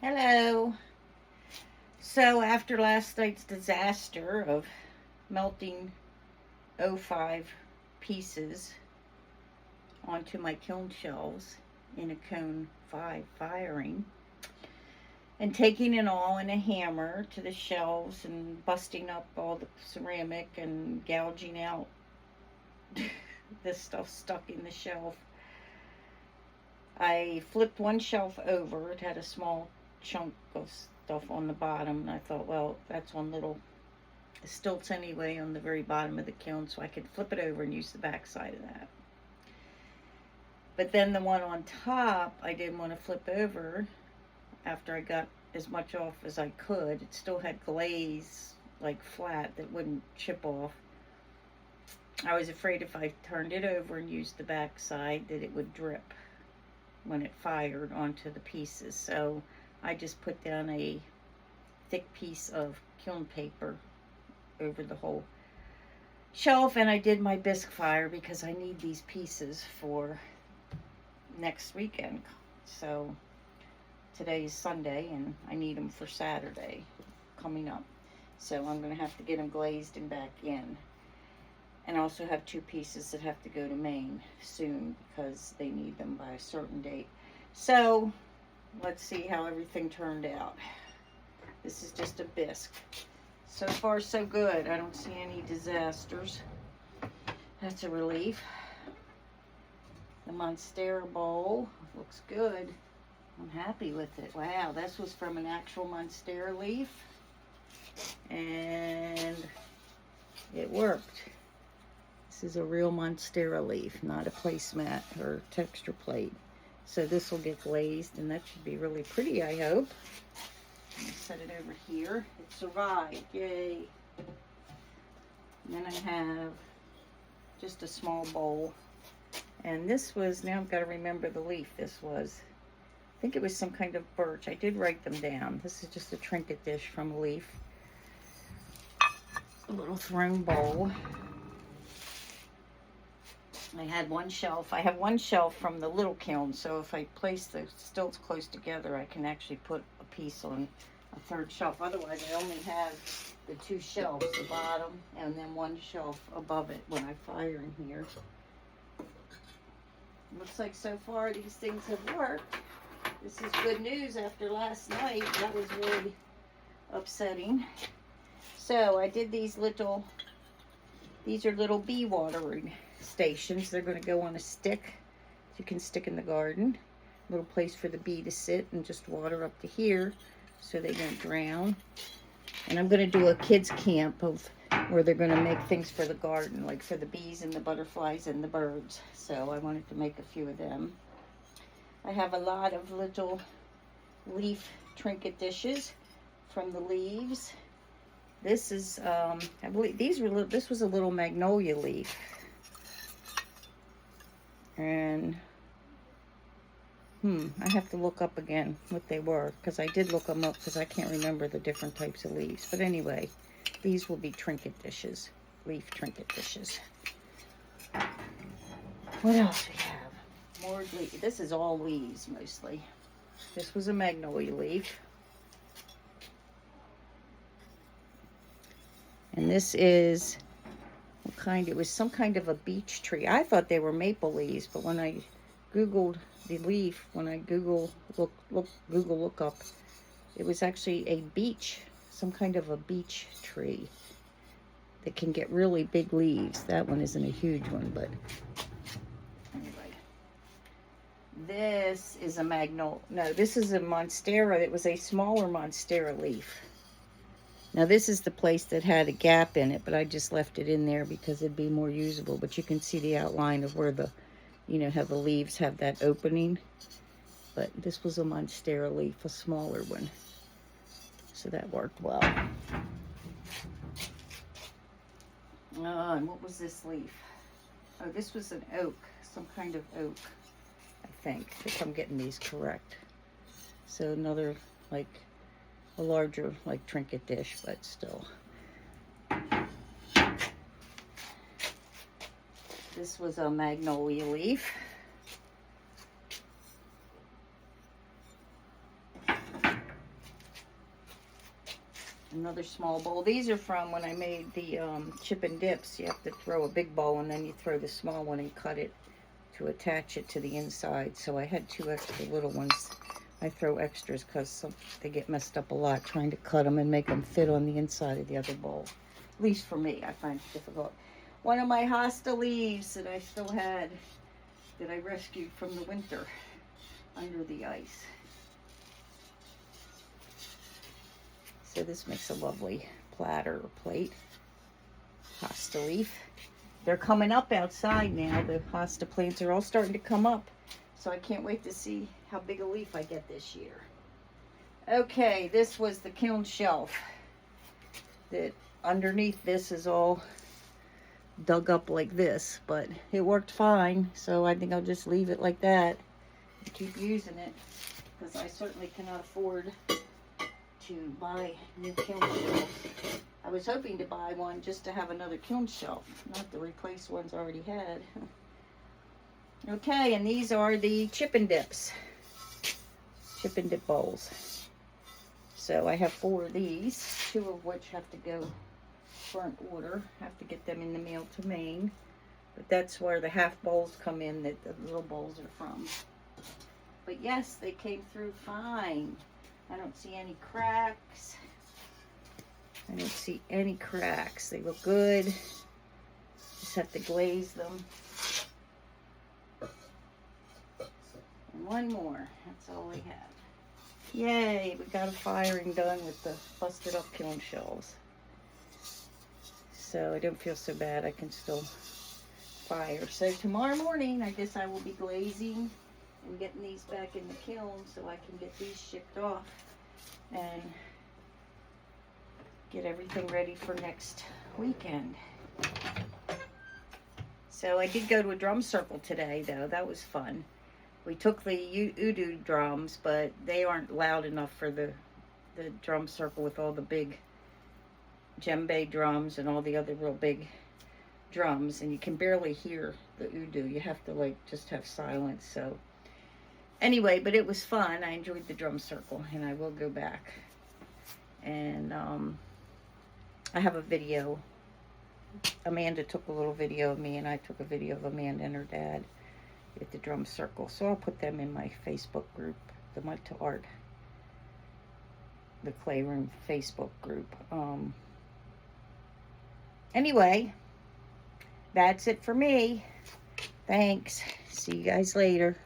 Hello. So after last night's disaster of melting O5 pieces onto my kiln shelves in a cone 5 firing and taking it all in a hammer to the shelves and busting up all the ceramic and gouging out this stuff stuck in the shelf, I flipped one shelf over. It had a small chunk of stuff on the bottom, and I thought, well, that's one little stilts anyway on the very bottom of the kiln, so I could flip it over and use the back side of that. But then the one on top, I didn't want to flip over after I got as much off as I could. It still had glaze, like flat, that wouldn't chip off. I was afraid if I turned it over and used the back side that it would drip when it fired onto the pieces. So I just put down a thick piece of kiln paper over the whole shelf, and I did my bisque fire because I need these pieces for next weekend. So today is Sunday and I need them for Saturday coming up. So I'm going to have to get them glazed and back in. And I also have two pieces that have to go to Maine soon because they need them by a certain date. So let's see how everything turned out. This is just a bisque. So far so good. I don't see any disasters. That's a relief. The Monstera bowl looks good. I'm happy with it. Wow, this was from an actual Monstera leaf. And it worked. This is a real Monstera leaf, not a placemat or texture plate. So this will get glazed, and that should be really pretty, I hope. I'm going to set it over here. It survived, yay. And then I have just a small bowl. And this was, now I've got to remember the leaf this was. I think it was some kind of birch. I did write them down. This is just a trinket dish from a leaf. A little throne bowl. I had one shelf. I have one shelf from the little kiln, so if I place the stilts close together, I can actually put a piece on a third shelf. Otherwise, I only have the two shelves, the bottom and then one shelf above it when I fire in here. Looks like so far these things have worked. This is good news after last night. That was really upsetting. So I did these are little bee watering stations. They're going to go on a stick you can stick in the garden. A little place for the bee to sit and just water up to here so they don't drown. And I'm going to do a kids camp where they're going to make things for the garden, like for the bees and the butterflies and the birds. So I wanted to make a few of them. I have a lot of little leaf trinket dishes from the leaves. This is, I believe this was a little magnolia leaf. And, I have to look up again what they were, because I did look them up because I can't remember the different types of leaves. But anyway, these will be trinket dishes, leaf trinket dishes. What else we have? More leaves. This is all leaves mostly. This was a magnolia leaf. And this is it was some kind of a beech tree. I thought they were maple leaves, but when I Googled the leaf, when I Google look up, it was actually a beech, some kind of a beech tree that can get really big leaves. That one isn't a huge one, but anyway. This is a this is a Monstera. It was a smaller Monstera leaf. Now this is the place that had a gap in it, but I just left it in there because it'd be more usable. But you can see the outline of where the, how the leaves have that opening. But this was a Monstera leaf, a smaller one. So that worked well. And what was this leaf? Oh, this was an oak, some kind of oak, I think, if I'm getting these correct. So another, like, a larger, like, trinket dish, but still. This was a magnolia leaf. Another small bowl. These are from when I made the chip and dips. You have to throw a big bowl and then you throw the small one and cut it to attach it to the inside. So I had 2 extra little ones. I throw extras because they get messed up a lot trying to cut them and make them fit on the inside of the other bowl. At least for me, I find it difficult. One of my hosta leaves that I still had that I rescued from the winter under the ice. So this makes a lovely platter or plate. Hosta leaf. They're coming up outside now. The hosta plants are all starting to come up. So I can't wait to see how big a leaf I get this year. Okay, this was the kiln shelf. That underneath this is all dug up like this, but it worked fine. So I think I'll just leave it like that and keep using it, because I certainly cannot afford to buy new kiln shelves. I was hoping to buy one just to have another kiln shelf, not to replace ones I already had. Okay, and these are the chip and dips. Chip and dip bowls. So I have 4 of these, 2 of which have to go front order. Have to get them in the mail to Maine. But that's where the half bowls come in that the little bowls are from. But yes, they came through fine. I don't see any cracks. I don't see any cracks. They look good. Just have to glaze them. And one more. That's all we have. Yay, we got a firing done with the busted up kiln shelves. So I don't feel so bad. I can still fire. So tomorrow morning, I guess I will be glazing and getting these back in the kiln so I can get these shipped off and get everything ready for next weekend. So I did go to a drum circle today, though. That was fun. We took the Udu drums, but they aren't loud enough for the drum circle with all the big djembe drums and all the other real big drums, and you can barely hear the Udu. You have to like just have silence. So anyway, but it was fun. I enjoyed the drum circle, and I will go back. And I have a video. Amanda took a little video of me, and I took a video of Amanda and her dad at the drum circle. So I'll put them in my Facebook group, the Mud to Art, the Clay Room Facebook group. Anyway, that's it for me. Thanks. See you guys later.